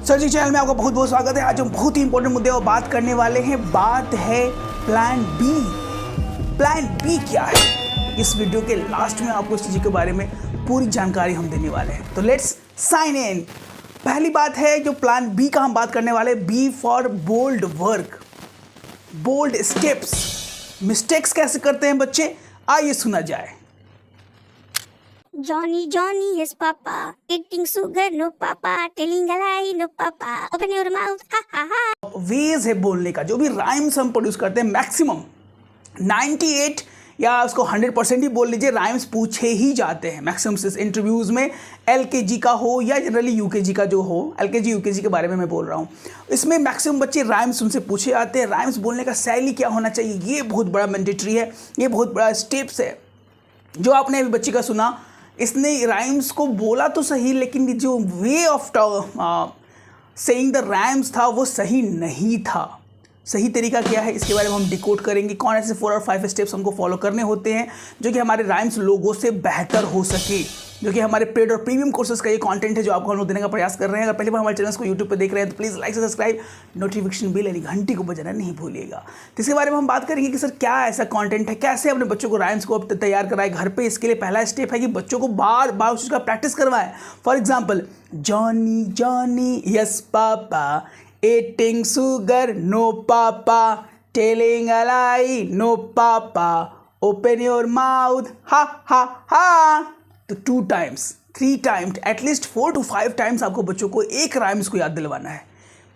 Sir जी channel में आपका बहुत बहुत स्वागत है। आज हम बहुत ही इंपॉर्टेंट मुद्दे पर बात करने वाले हैं। बात है प्लान बी। प्लान बी क्या है? इस वीडियो के लास्ट में आपको इस चीज़ के बारे में पूरी जानकारी हम देने वाले हैं। तो लेट्स साइन इन। पहली बात है जो प्लान बी का हम बात करने वाले हैं, B for bold work, bold steps. Mistakes कैसे करते हैं बच्चे, आइए सुना जाए। Johnny, Johnny, yes papa. Eating sugar, no papa. Telling a lie, no papa. Open your mouth, ha ha ha. वेज है बोलने का, जो भी राइम्स हम प्रोड्यूस करते हैं मैक्सिमम 98 या उसको 100% ही बोल लीजिए, राइम्स पूछे ही जाते हैं मैक्सिमम इंटरव्यूज़ में। LKG का हो या जनरली UKG का जो हो, LKG UKG के बारे में मैं बोल रहा हूँ, इसमें मैक्सिमम बच्चे राइम्स उनसे पूछे आते हैं। राइम्स बोलने का शैली क्या होना चाहिए, ये बहुत बड़ा मैंडेटरी है, ये बहुत बड़ा स्टेप्स है। जो आपने अभी बच्चे का सुना, इसने राइम्स को बोला तो सही, लेकिन जो way of saying the rhymes था वो सही नहीं था। सही तरीका क्या है, इसके बारे में हम डिकोड करेंगे। कौन ऐसे 4 और 5 स्टेप्स हमको फॉलो करने होते हैं जो कि हमारे राइम्स लोगों से बेहतर हो सके, जो कि हमारे पेड और प्रीमियम कोर्सेज का ये कंटेंट है जो आपको हम लोग देने का प्रयास कर रहे हैं। अगर पहली बार हमारे चैनल को यूट्यूब पे देख रहे हैं तो प्लीज़ लाइक से सब्सक्राइब, नोटिफिकेशन बेल यानी घंटी को बजाना नहीं भूलिएगा। तो इसके बारे में हम बात करेंगे कि सर क्या ऐसा कंटेंट है, कैसे अपने बच्चों को राइम्स को अब तैयार कराए घर पे। इसके लिए पहला स्टेप है कि बच्चों को बार बार उस चीज़ का प्रैक्टिस करवाएं। For example, Johnny Johnny yes पापा, eating sugar no papa, telling a lie no papa, open your mouth ha ha ha। तो 2 times 3 times at least 4 to 5 times आपको बच्चों को एक राइम्स को याद दिलवाना है।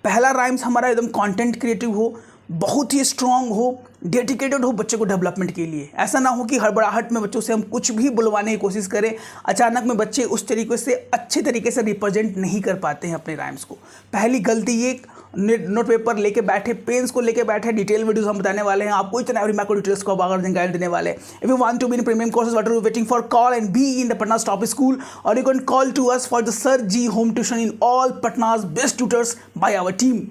पहला राइम्स हमारा एकदम कंटेंट क्रिएटिव हो, बहुत ही स्ट्रांग हो, डेडिकेटेड हो बच्चे को डेवलपमेंट के लिए। ऐसा ना हो कि हड़बड़ाहट में बच्चों से हम कुछ भी बुलवाने की कोशिश करें, अचानक में बच्चे उस तरीके से अच्छे तरीके से रिप्रेजेंट नहीं कर पाते हैं अपने राइम्स को। पहली गलती ये, नोट पेपर लेके बैठे, पेन्स को लेके बैठे, डिटेल वीडियोस हम बताने वाले हैं आपको, इतना एवरी माइक्रो डिटेल्स को अगर गाइड देने वाले हैं। If you want to be in premium courses, what are you waiting for? Call and be in the Patna's top school, और you can call to us for the sir ji home tuition in all Patna's best tutors by our team.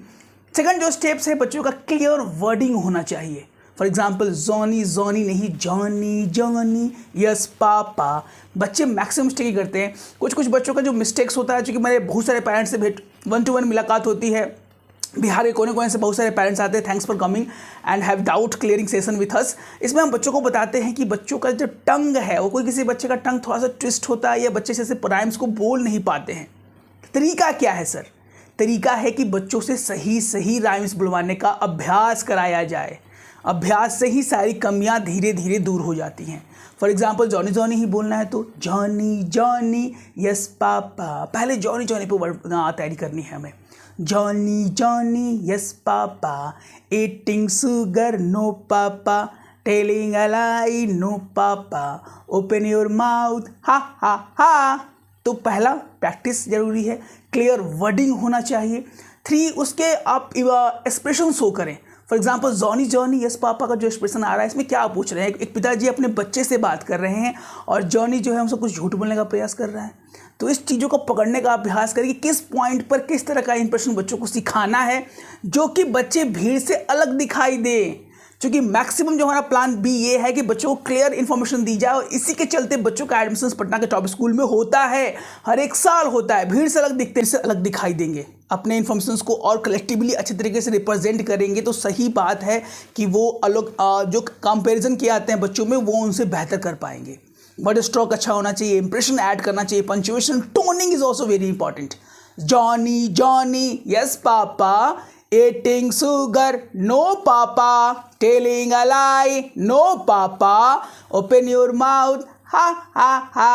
Second जो steps है, बच्चों का clear wording होना चाहिए। For example, जोनी जोनी नहीं, Johnny Johnny yes पापा। बच्चे मैक्सिमम मिस्टेक करते हैं। कुछ बच्चों का जो मिस्टेक्स होता है, चूँकि मेरे बहुत सारे पेरेंट्स से 1-to-1 मुलाकात होती है, बिहार के कोने कोने से बहुत सारे पेरेंट्स आते हैं। Thanks for coming and have doubt clearing session with us. इसमें हम बच्चों को बताते हैं कि बच्चों का जो टंग है, वो कोई किसी बच्चे का टंग थोड़ा सा ट्विस्ट होता है या बच्चे जैसे राइम्स को बोल नहीं पाते हैं। तरीका क्या है सर? तरीका है कि बच्चों से सही राइम्स बुलवाने का अभ्यास कराया जाए। अभ्यास से ही सारी कमियां धीरे धीरे दूर हो जाती हैं। फॉर एग्जाम्पल, जॉनी जॉनी ही बोलना है तो जॉनी जॉनी यस पापा। पहले जॉनी जॉनी पे तैयारी करनी है हमें। Johnny Johnny yes papa, eating sugar no papa, telling a lie no papa, open your mouth ha ha हा। तो पहला प्रैक्टिस जरूरी है, क्लियर वर्डिंग होना चाहिए। 3, उसके आप एक्सप्रेशन शो करें। For example, Johnny Johnny yes पापा का जो एक्सप्रेशन आ रहा है, इसमें क्या आप पूछ रहे हैं? एक पिताजी अपने बच्चे से बात कर रहे हैं और जॉनी जो है हमसे कुछ झूठ बोलने का प्रयास कर रहा है। तो इस चीज़ों को पकड़ने का अभ्यास करें कि किस पॉइंट पर किस तरह का इंप्रेशन बच्चों को सिखाना है जो कि बच्चे भीड़ से अलग दिखाई दे। क्योंकि मैक्सिमम जो हमारा प्लान बी ये है कि बच्चों को क्लियर इन्फॉर्मेशन दी जाए, और इसी के चलते बच्चों का एडमिशन पटना के टॉप स्कूल में होता है, हर एक साल होता है। भीड़ से अलग दिखते से अलग दिखाई देंगे, अपने इन्फॉर्मेशन को और कलेक्टिवली अच्छे तरीके से रिप्रेजेंट करेंगे तो सही बात है कि वो अलग जो कंपेरिजन किए आते हैं बच्चों में, वो उनसे बेहतर कर पाएंगे। वर्ड स्ट्रोक अच्छा होना चाहिए, इंप्रेशन ऐड करना चाहिए, punctuation, toning is also very important. Johnny Johnny yes पापा, eating sugar no papa, telling a lie no papa, open your mouth ha ha ha।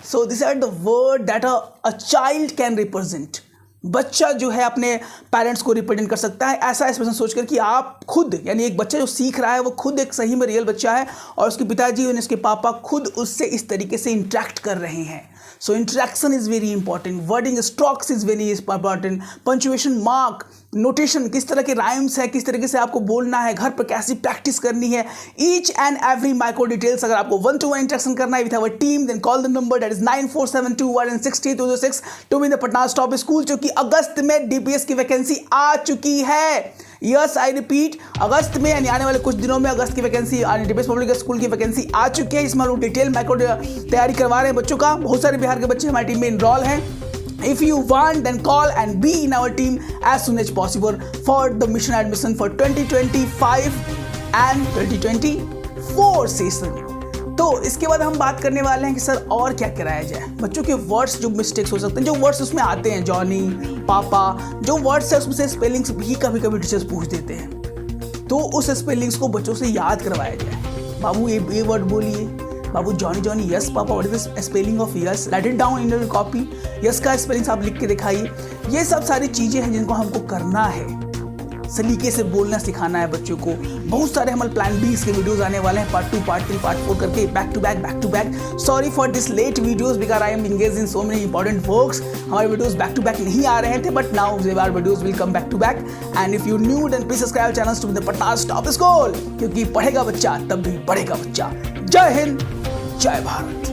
So these are the words that a child can represent। बच्चा जो है अपने parents को represent कर सकता है ऐसा एक्सप्रेशन सोचकर कि आप खुद, यानी एक बच्चा जो सीख रहा है वो खुद एक सही में रियल बच्चा है और उसके पिताजी और उसके पापा खुद उससे इस तरीके से इंटरेक्ट कर रहे हैं। So interaction is very important, wording strokes is very important, punctuation mark, notation, किस तरह के राइम्स है, किस तरीके से आपको बोलना है, घर पर कैसी प्रैक्टिस करनी है, each and every micro details. अगर आपको 1-to-1 इंटरेक्शन करना है with our team, then call the number that is 9472160206 to be in the Patna's top school. जो कि अगस्त में डीपीएस की वैकेंसी आ चुकी है। यस आई रिपीट, अगस्त में यानी आने वाले कुछ दिनों में अगस्त की वैकेंसी, डीपीएस पब्लिक स्कूल की वैकेंसी आ चुकी है। इसमें हम लोग डिटेल माइक्रो तैयारी करवा रहे हैं बच्चों का। बहुत सारे बिहार के बच्चे हमारी टीम में इनरोल हैं। If you want, then call and be in our team as soon as possible for the mission admission for 2025 and 2024 session. तो इसके बाद हम बात करने वाले हैं कि सर और क्या कराया जाए। बच्चों के वर्ड्स जो मिस्टेक्स हो सकते हैं, जो वर्ड्स उसमें आते हैं, जॉनी, पापा, जो वर्ड्स है उसमें से स्पेलिंग्स भी कभी कभी टीचर्स पूछ देते हैं, तो उस स्पेलिंग्स को बच्चों से याद करवाया जाए। बाबू ये वर्ड बोलिए, बाबू Johnny Johnny yes papa, what is the spelling of yes, write it down in your copy, yes का स्पेलिंग्स आप लिख के दिखाइए। ये सब सारी चीज़ें हैं जिनको हमको करना है, सलीके से बोलना सिखाना है बच्चों को। बहुत सारे हमारे प्लान बी के वीडियोस आने वाले हैं, पार्ट 2, पार्ट 3, पार्ट 4 करके back to back. Sorry for this late videos because I am engage in so many important works. हमारे वीडियोस बैक टू बैक नहीं आ रहे थे, but now our videos will come back to back. And if you new then please subscribe channel to the Patas top school, क्योंकि पढ़ेगा बच्चा तब भी बढ़ेगा बच्चा। जय हिंद, जय भारत।